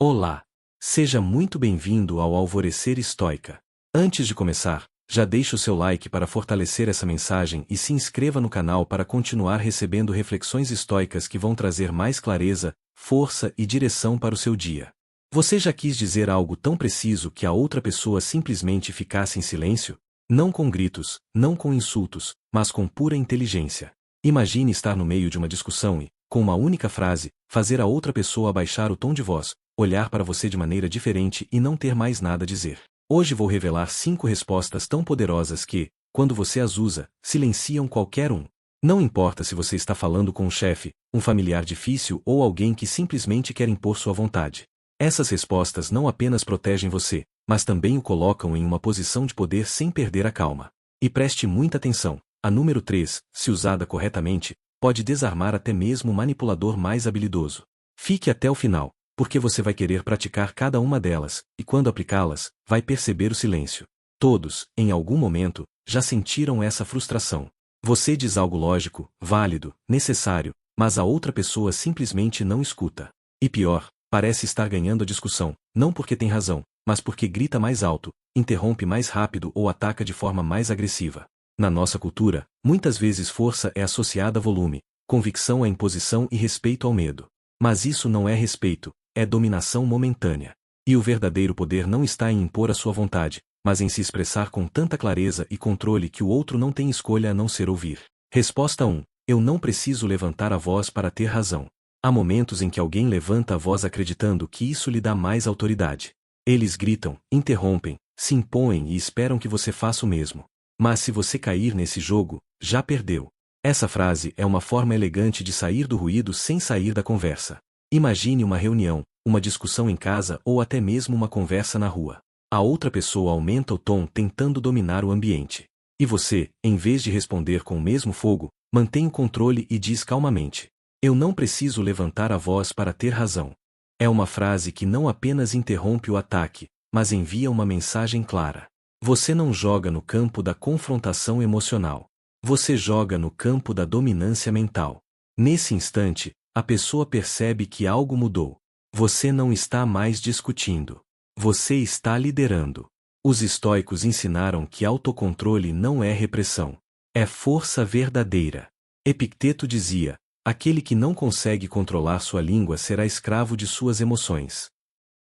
Olá! Seja muito bem-vindo ao Alvorecer Estoica. Antes de começar, já deixe o seu like para fortalecer essa mensagem e se inscreva no canal para continuar recebendo reflexões estoicas que vão trazer mais clareza, força e direção para o seu dia. Você já quis dizer algo tão preciso que a outra pessoa simplesmente ficasse em silêncio? Não com gritos, não com insultos, mas com pura inteligência. Imagine estar no meio de uma discussão e, com uma única frase, fazer a outra pessoa abaixar o tom de voz, olhar para você de maneira diferente e não ter mais nada a dizer. Hoje vou revelar 5 respostas tão poderosas que, quando você as usa, silenciam qualquer um. Não importa se você está falando com um chefe, um familiar difícil ou alguém que simplesmente quer impor sua vontade. Essas respostas não apenas protegem você, mas também o colocam em uma posição de poder sem perder a calma. E preste muita atenção, a número 3, se usada corretamente, pode desarmar até mesmo o manipulador mais habilidoso. Fique até o final, porque você vai querer praticar cada uma delas, e quando aplicá-las, vai perceber o silêncio. Todos, em algum momento, já sentiram essa frustração. Você diz algo lógico, válido, necessário, mas a outra pessoa simplesmente não escuta. E pior, parece estar ganhando a discussão, não porque tem razão, mas porque grita mais alto, interrompe mais rápido ou ataca de forma mais agressiva. Na nossa cultura, muitas vezes força é associada a volume, convicção à imposição e respeito ao medo. Mas isso não é respeito, é dominação momentânea. E o verdadeiro poder não está em impor a sua vontade, mas em se expressar com tanta clareza e controle que o outro não tem escolha a não ser ouvir. Resposta 1. Eu não preciso levantar a voz para ter razão. Há momentos em que alguém levanta a voz acreditando que isso lhe dá mais autoridade. Eles gritam, interrompem, se impõem e esperam que você faça o mesmo. Mas se você cair nesse jogo, já perdeu. Essa frase é uma forma elegante de sair do ruído sem sair da conversa. Imagine uma reunião, uma discussão em casa ou até mesmo uma conversa na rua. A outra pessoa aumenta o tom tentando dominar o ambiente. E você, em vez de responder com o mesmo fogo, mantém o controle e diz calmamente: eu não preciso levantar a voz para ter razão. É uma frase que não apenas interrompe o ataque, mas envia uma mensagem clara. Você não joga no campo da confrontação emocional. Você joga no campo da dominância mental. Nesse instante, a pessoa percebe que algo mudou. Você não está mais discutindo. Você está liderando. Os estoicos ensinaram que autocontrole não é repressão. É força verdadeira. Epicteto dizia: aquele que não consegue controlar sua língua será escravo de suas emoções.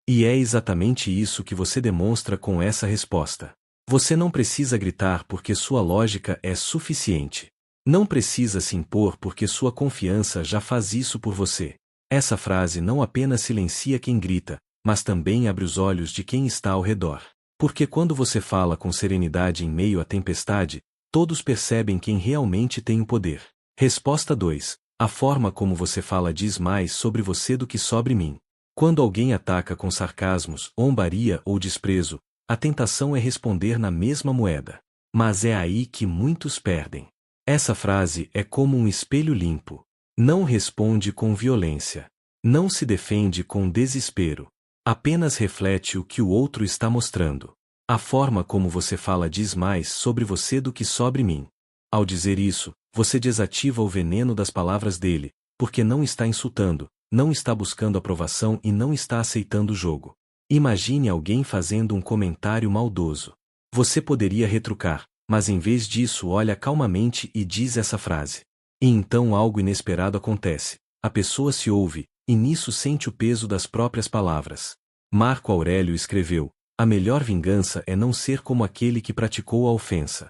E é exatamente isso que você demonstra com essa resposta. Você não precisa gritar porque sua lógica é suficiente. Não precisa se impor porque sua confiança já faz isso por você. Essa frase não apenas silencia quem grita, mas também abre os olhos de quem está ao redor. Porque quando você fala com serenidade em meio à tempestade, todos percebem quem realmente tem o poder. Resposta 2. A forma como você fala diz mais sobre você do que sobre mim. Quando alguém ataca com sarcasmos, zombaria ou desprezo, a tentação é responder na mesma moeda. Mas é aí que muitos perdem. Essa frase é como um espelho limpo. Não responde com violência. Não se defende com desespero. Apenas reflete o que o outro está mostrando. A forma como você fala diz mais sobre você do que sobre mim. Ao dizer isso, você desativa o veneno das palavras dele, porque não está insultando, não está buscando aprovação e não está aceitando o jogo. Imagine alguém fazendo um comentário maldoso. Você poderia retrucar, mas em vez disso olha calmamente e diz essa frase. E então algo inesperado acontece. A pessoa se ouve, e nisso sente o peso das próprias palavras. Marco Aurélio escreveu: a melhor vingança é não ser como aquele que praticou a ofensa.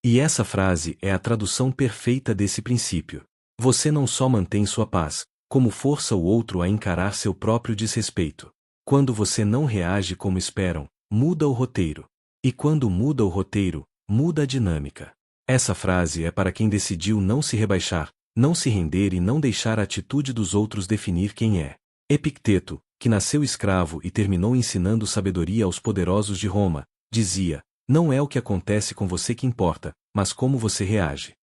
E essa frase é a tradução perfeita desse princípio. Você não só mantém sua paz, como força o outro a encarar seu próprio desrespeito. Quando você não reage como esperam, muda o roteiro. E quando muda o roteiro, muda a dinâmica. Essa frase é para quem decidiu não se rebaixar, não se render e não deixar a atitude dos outros definir quem é. Epicteto, que nasceu escravo e terminou ensinando sabedoria aos poderosos de Roma, dizia: não é o que acontece com você que importa, mas como você reage.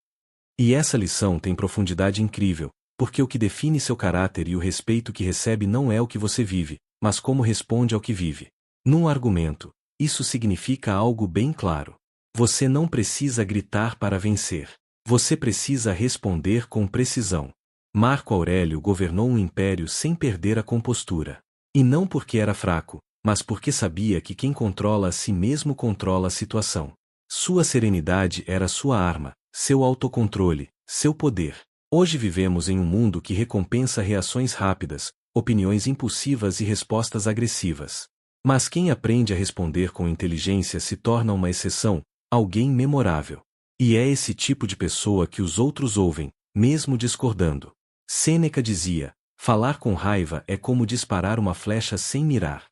E essa lição tem profundidade incrível, porque o que define seu caráter e o respeito que recebe não é o que você vive, mas como responde ao que vive. Num argumento, isso significa algo bem claro. Você não precisa gritar para vencer. Você precisa responder com precisão. Marco Aurélio governou um império sem perder a compostura. E não porque era fraco, mas porque sabia que quem controla a si mesmo controla a situação. Sua serenidade era sua arma, seu autocontrole, seu poder. Hoje vivemos em um mundo que recompensa reações rápidas, opiniões impulsivas e respostas agressivas. Mas quem aprende a responder com inteligência se torna uma exceção, alguém memorável. E é esse tipo de pessoa que os outros ouvem, mesmo discordando. Sêneca dizia: falar com raiva é como disparar uma flecha sem mirar.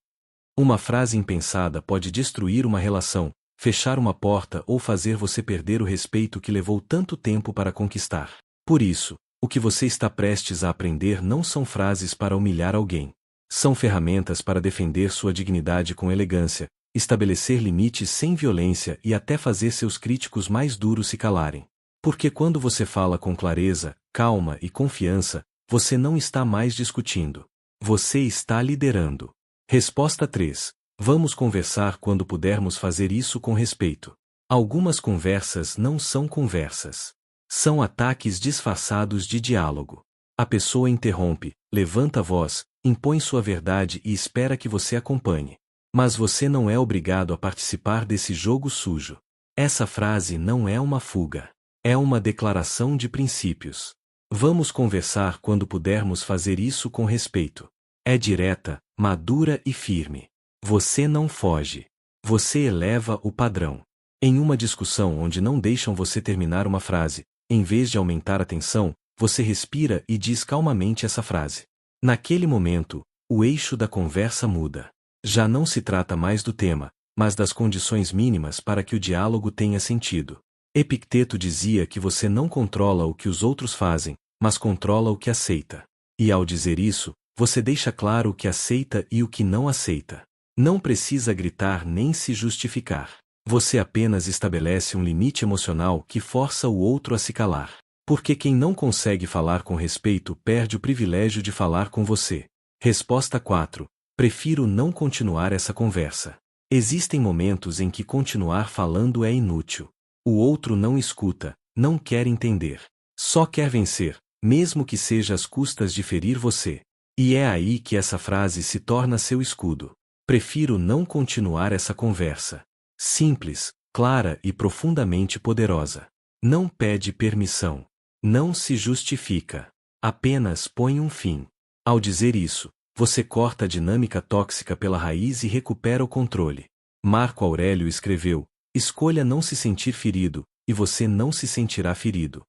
Uma frase impensada pode destruir uma relação, fechar uma porta ou fazer você perder o respeito que levou tanto tempo para conquistar. Por isso, o que você está prestes a aprender não são frases para humilhar alguém. São ferramentas para defender sua dignidade com elegância, estabelecer limites sem violência e até fazer seus críticos mais duros se calarem. Porque quando você fala com clareza, calma e confiança, você não está mais discutindo. Você está liderando. Resposta 3. Vamos conversar quando pudermos fazer isso com respeito. Algumas conversas não são conversas. São ataques disfarçados de diálogo. A pessoa interrompe, levanta a voz, impõe sua verdade e espera que você acompanhe. Mas você não é obrigado a participar desse jogo sujo. Essa frase não é uma fuga. É uma declaração de princípios. Vamos conversar quando pudermos fazer isso com respeito. É direta, madura e firme. Você não foge. Você eleva o padrão. Em uma discussão onde não deixam você terminar uma frase, em vez de aumentar a tensão, você respira e diz calmamente essa frase. Naquele momento, o eixo da conversa muda. Já não se trata mais do tema, mas das condições mínimas para que o diálogo tenha sentido. Epicteto dizia que você não controla o que os outros fazem, mas controla o que aceita. E ao dizer isso, você deixa claro o que aceita e o que não aceita. Não precisa gritar nem se justificar. Você apenas estabelece um limite emocional que força o outro a se calar. Porque quem não consegue falar com respeito perde o privilégio de falar com você. Resposta 4. Prefiro não continuar essa conversa. Existem momentos em que continuar falando é inútil. O outro não escuta, não quer entender. Só quer vencer, mesmo que seja às custas de ferir você. E é aí que essa frase se torna seu escudo. Prefiro não continuar essa conversa. Simples, clara e profundamente poderosa. Não pede permissão. Não se justifica. Apenas põe um fim. Ao dizer isso, você corta a dinâmica tóxica pela raiz e recupera o controle. Marco Aurélio escreveu: escolha não se sentir ferido, e você não se sentirá ferido.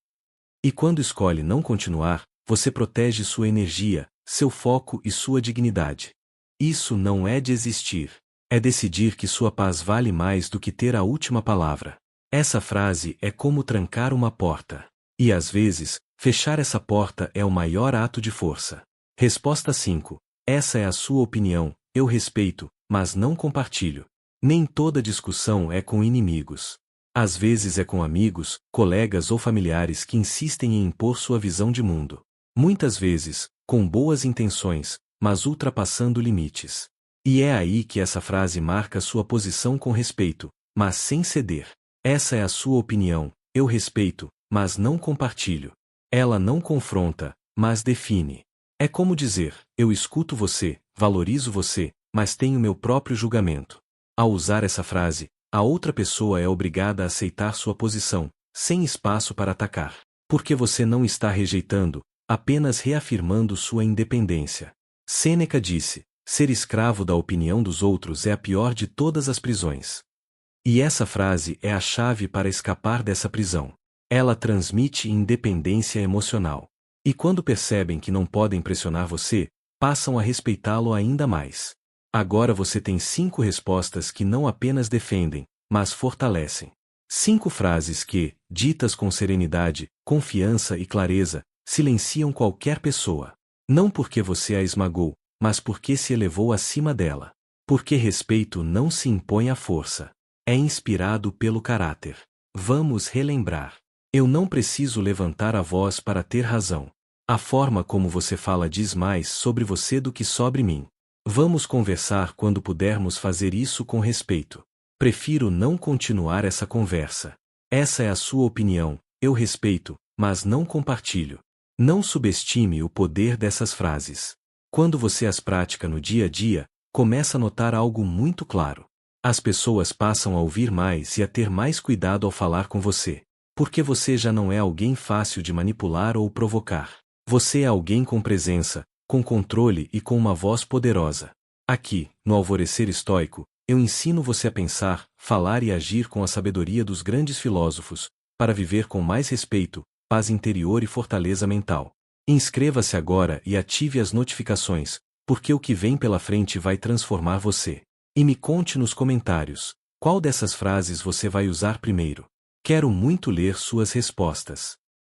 E quando escolhe não continuar, você protege sua energia, seu foco e sua dignidade. Isso não é desistir. É decidir que sua paz vale mais do que ter a última palavra. Essa frase é como trancar uma porta. E às vezes, fechar essa porta é o maior ato de força. Resposta 5. Essa é a sua opinião, eu respeito, mas não compartilho. Nem toda discussão é com inimigos. Às vezes é com amigos, colegas ou familiares que insistem em impor sua visão de mundo. Muitas vezes, com boas intenções, mas ultrapassando limites. E é aí que essa frase marca sua posição com respeito, mas sem ceder. Essa é a sua opinião, eu respeito, mas não compartilho. Ela não confronta, mas define. É como dizer: eu escuto você, valorizo você, mas tenho meu próprio julgamento. Ao usar essa frase, a outra pessoa é obrigada a aceitar sua posição, sem espaço para atacar. Porque você não está rejeitando, apenas reafirmando sua independência. Sêneca disse: ser escravo da opinião dos outros é a pior de todas as prisões. E essa frase é a chave para escapar dessa prisão. Ela transmite independência emocional. E quando percebem que não podem pressionar você, passam a respeitá-lo ainda mais. Agora você tem 5 respostas que não apenas defendem, mas fortalecem. 5 frases que, ditas com serenidade, confiança e clareza, silenciam qualquer pessoa. Não porque você a esmagou, mas porque se elevou acima dela. Porque respeito não se impõe à força. É inspirado pelo caráter. Vamos relembrar. Eu não preciso levantar a voz para ter razão. A forma como você fala diz mais sobre você do que sobre mim. Vamos conversar quando pudermos fazer isso com respeito. Prefiro não continuar essa conversa. Essa é a sua opinião, eu respeito, mas não compartilho. Não subestime o poder dessas frases. Quando você as pratica no dia a dia, começa a notar algo muito claro. As pessoas passam a ouvir mais e a ter mais cuidado ao falar com você. Porque você já não é alguém fácil de manipular ou provocar. Você é alguém com presença, com controle e com uma voz poderosa. Aqui, no Alvorecer Estoico, eu ensino você a pensar, falar e agir com a sabedoria dos grandes filósofos, para viver com mais respeito, paz interior e fortaleza mental. Inscreva-se agora e ative as notificações, porque o que vem pela frente vai transformar você. E me conte nos comentários, qual dessas frases você vai usar primeiro. Quero muito ler suas respostas.